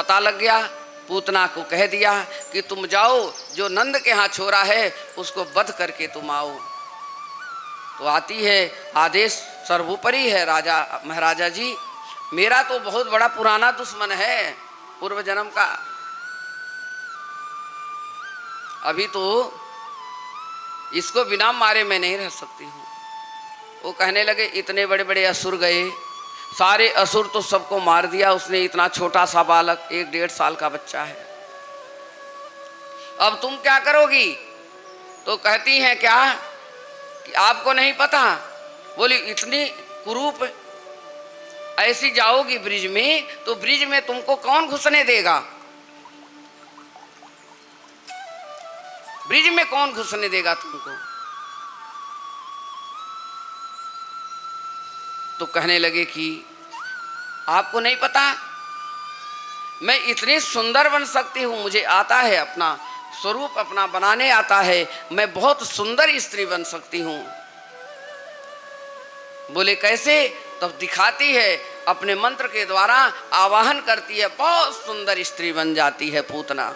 पता लग गया। पूतना को कह दिया कि तुम जाओ, जो नंद के यहाँ छोरा है उसको वध करके तुम आओ। तो आती है, आदेश सर्वोपरि है राजा महाराजा जी, मेरा तो बहुत बड़ा पुराना दुश्मन है पूर्व जन्म का, अभी तो इसको बिना मारे मैं नहीं रह सकती हूँ। वो कहने लगे इतने बड़े बड़े असुर गए, सारे असुर तो सबको मार दिया उसने, इतना छोटा सा बालक 1-1.5 साल का बच्चा है, अब तुम क्या करोगी? तो कहती हैं क्या कि आपको नहीं पता? बोली इतनी कुरूप, ऐसी जाओगी ब्रिज में तो ब्रिज में तुमको कौन घुसने देगा? ब्रिज में कौन घुसने देगा तुमको? तो कहने लगे कि आपको नहीं पता, मैं इतनी सुंदर बन सकती हूं, मुझे आता है, अपना स्वरूप अपना बनाने आता है, मैं बहुत सुंदर स्त्री बन सकती हूं। बोले कैसे? तब दिखाती है, अपने मंत्र के द्वारा आवाहन करती है, बहुत सुंदर स्त्री बन जाती है पूतना,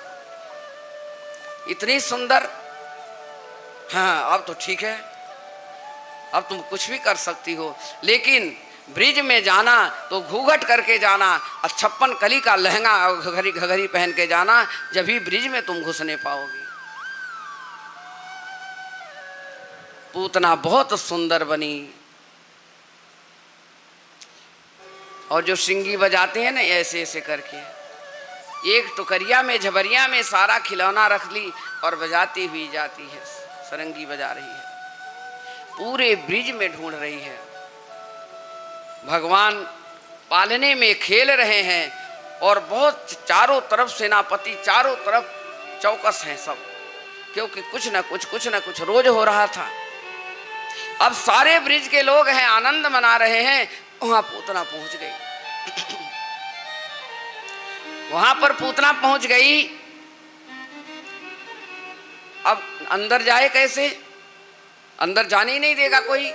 इतनी सुंदर। हाँ अब तो ठीक है, अब तुम कुछ भी कर सकती हो, लेकिन ब्रिज में जाना तो घूंघट करके जाना और 56 कली का लहंगा और घघरी घघरी पहन के जाना, जब ही ब्रिज में तुम घुसने पाओगी। पूतना बहुत सुंदर बनी, और जो सिंगी बजाते हैं ना ऐसे ऐसे करके, एक टुकरिया में झबरिया में सारा खिलौना रख ली और बजाती हुई जाती है, सरंगी बजा रही है, पूरे ब्रिज में ढूंढ रही है। भगवान पालने में खेल रहे हैं और बहुत चारों तरफ सेनापति, चारों तरफ चौकस हैं सब, क्योंकि कुछ ना कुछ रोज हो रहा था। अब सारे ब्रिज के लोग हैं, आनंद मना रहे हैं। वहां पूतना पहुंच गई, वहां पर पूतना पहुंच गई। अब अंदर जाए कैसे? अंदर जाने ही नहीं देगा कोई।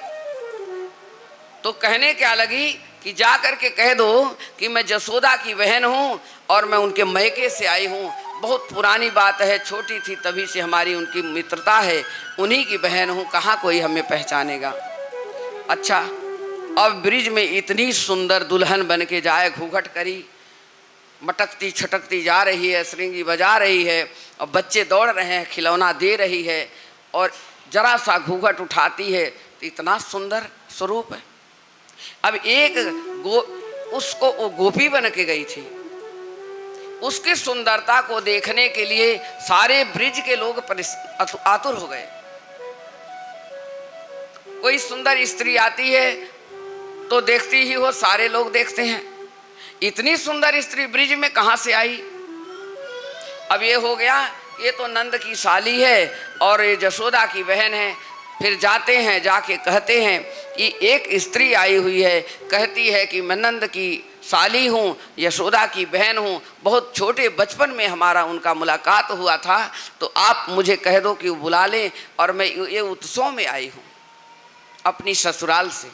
तो कहने क्या लगी कि जा करके कह दो कि मैं जसोदा की बहन हूं और मैं उनके मैके से आई हूं, बहुत पुरानी बात है, छोटी थी तभी से हमारी उनकी मित्रता है, उन्हीं की बहन हूं, कहाँ कोई हमें पहचानेगा। अच्छा, अब ब्रिज में इतनी सुंदर दुल्हन बन के जाए, घूंघट करी, मटकती छटकती जा रही है, श्रृंगी बजा रही है, और बच्चे दौड़ रहे हैं, खिलौना दे रही है, और जरा सा घूंघट उठाती है तो इतना सुंदर स्वरूप है। अब एक उसको वो गोपी बन के गई थी, उसकी सुंदरता को देखने के लिए सारे ब्रिज के लोग आतुर हो गए। कोई सुंदर स्त्री आती है तो देखती ही हो, सारे लोग देखते हैं, इतनी सुंदर स्त्री ब्रिज में कहां से आई? अब ये हो गया, ये तो नंद की साली है और ये जसोदा की बहन है। फिर जाते हैं, जाके कहते हैं कि एक स्त्री आई हुई है, कहती है कि मैं नंद की साली हूँ, यशोदा की बहन हूँ, बहुत छोटे बचपन में हमारा उनका मुलाकात हुआ था, तो आप मुझे कह दो कि वो बुला लें, और मैं ये उत्सव में आई हूँ अपनी ससुराल से।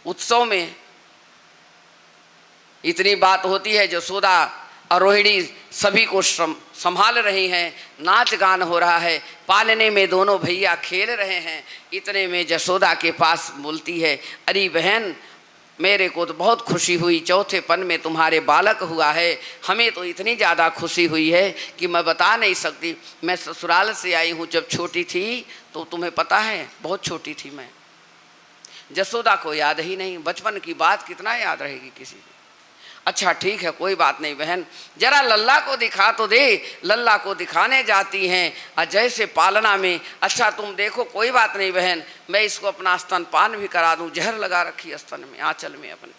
उत्सव में इतनी बात होती है, जसोदा और रोहिणी सभी को संभाल रही हैं, नाच गान हो रहा है, पालने में दोनों भैया खेल रहे हैं। इतने में जसोदा के पास बोलती है, अरे बहन, मेरे को तो बहुत खुशी हुई, चौथे पन में तुम्हारे बालक हुआ है, हमें तो इतनी ज़्यादा खुशी हुई है कि मैं बता नहीं सकती। मैं ससुराल से आई हूँ, जब छोटी थी तो तुम्हें पता है बहुत छोटी थी मैं, जसोदा को याद ही नहीं, बचपन की बात कितना याद रहेगी किसी को। अच्छा ठीक है, कोई बात नहीं बहन, जरा लल्ला को दिखा तो दे। लल्ला को दिखाने जाती हैं, और जैसे पालना में, अच्छा तुम देखो, कोई बात नहीं बहन, मैं इसको अपना स्तनपान भी करा दूं, जहर लगा रखी स्तन में, आंचल में अपने।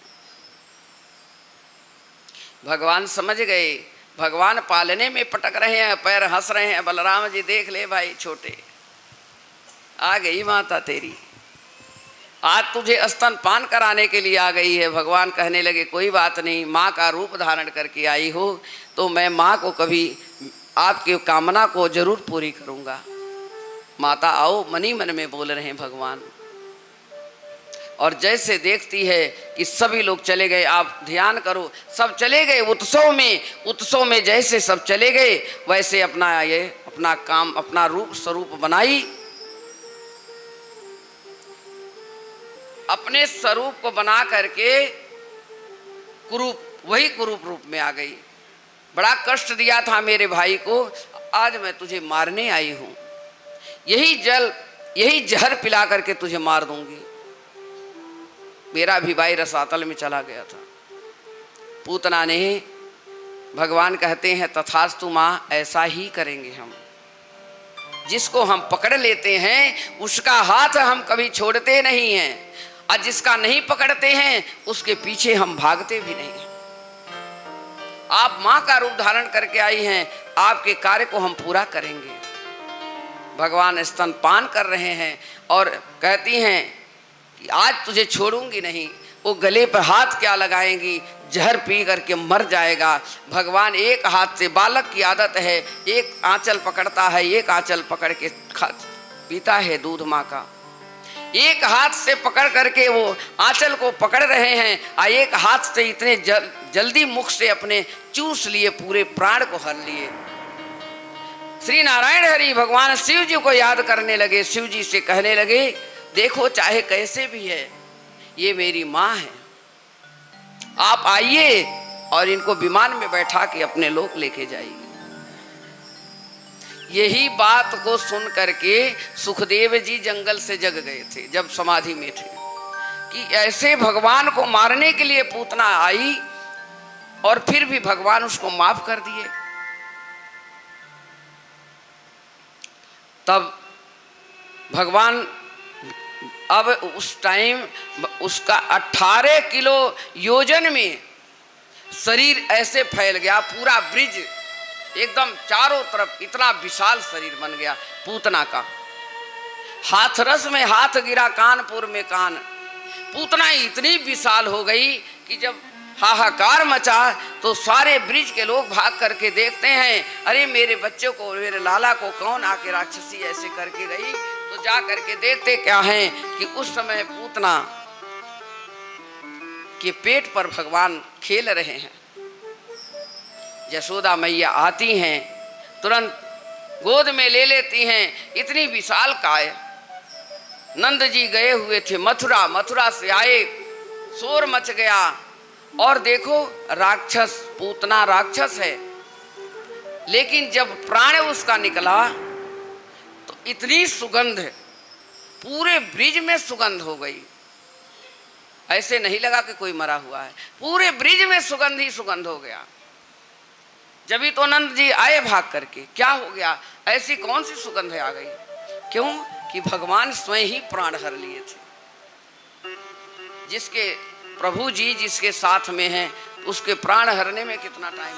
भगवान समझ गए, भगवान पालने में पटक रहे हैं, पैर हंस रहे हैं। बलराम जी देख ले भाई छोटे, आ गई माता तेरी, आज तुझे स्तनपान कराने के लिए आ गई है। भगवान कहने लगे कोई बात नहीं, माँ का रूप धारण करके आई हो तो मैं माँ को कभी आपकी कामना को जरूर पूरी करूँगा। माता आओ, मनी मन में बोल रहे हैं भगवान। और जैसे देखती है कि सभी लोग चले गए, आप ध्यान करो, सब चले गए उत्सव में जैसे सब चले गए, वैसे अपना काम, अपना रूप स्वरूप बनाई, अपने स्वरूप को बना करके कुरूप रूप में आ गई। बड़ा कष्ट दिया था मेरे भाई को, आज मैं तुझे मारने आई हूं, यही जहर पिला करके तुझे मार दूंगी। मेरा भी भाई रसातल में चला गया था। पूतना ने, भगवान कहते हैं तथास्तु माँ, ऐसा ही करेंगे हम। जिसको हम पकड़ लेते हैं उसका हाथ हम कभी छोड़ते नहीं हैं, और जिसका नहीं पकड़ते हैं उसके पीछे हम भागते भी नहीं हैं। आप माँ का रूप धारण करके आई हैं, आपके कार्य को हम पूरा करेंगे। भगवान स्तनपान कर रहे हैं और कहती हैं कि आज तुझे छोड़ूंगी नहीं। वो गले पर हाथ क्या लगाएंगी, जहर पी करके मर जाएगा। भगवान एक हाथ से, बालक की आदत है, एक आंचल पकड़ता है, एक आंचल पकड़ के पीता है दूध माँ का। एक हाथ से पकड़ करके वो आंचल को पकड़ रहे हैं, और एक हाथ से इतने जल्दी मुख से अपने चूस लिए, पूरे प्राण को हर लिए। श्री नारायण हरि भगवान शिव जी को याद करने लगे, शिव जी से कहने लगे, देखो चाहे कैसे भी है ये मेरी माँ है, आप आइए और इनको विमान में बैठा के अपने लोक लेके जाइए। यही बात को सुन करके सुखदेव जी जंगल से जग गए थे जब समाधि में थे, कि ऐसे भगवान को मारने के लिए पूतना आई और फिर भी भगवान उसको माफ कर दिए। तब भगवान, अब उस टाइम उसका 18 किलो योजन में शरीर ऐसे फैल गया, पूरा ब्रिज एकदम चारों तरफ इतना विशाल शरीर बन गया पूतना का। हाथरस में हाथ गिरा, कानपुर में कान। पूतना इतनी विशाल हो गई कि जब हाहाकार मचा तो सारे ब्रिज के लोग भाग करके देखते हैं, अरे मेरे बच्चों को, मेरे लाला को कौन आके राक्षसी ऐसे करके गई। तो जा करके देखते क्या हैं कि उस समय पूतना के पेट पर भगवान खेल रहे हैं। यशोदा मैया आती हैं, तुरंत गोद में ले लेती हैं। इतनी विशाल काय। नंद जी गए हुए थे मथुरा, मथुरा से आए, शोर मच गया। और देखो राक्षस, पूतना राक्षस है, लेकिन जब प्राण उसका निकला तो इतनी सुगंध, पूरे ब्रिज में सुगंध हो गई। ऐसे नहीं लगा कि कोई मरा हुआ है, पूरे ब्रिज में सुगंध ही सुगंध हो गया। जब ही तो नंद जी आए भाग करके, क्या हो गया, ऐसी कौन सी सुगंध आ गई। क्यों कि भगवान स्वयं ही प्राण हर लिए थे। जिसके प्रभु जी जिसके साथ में हैं उसके प्राण हरने में कितना टाइम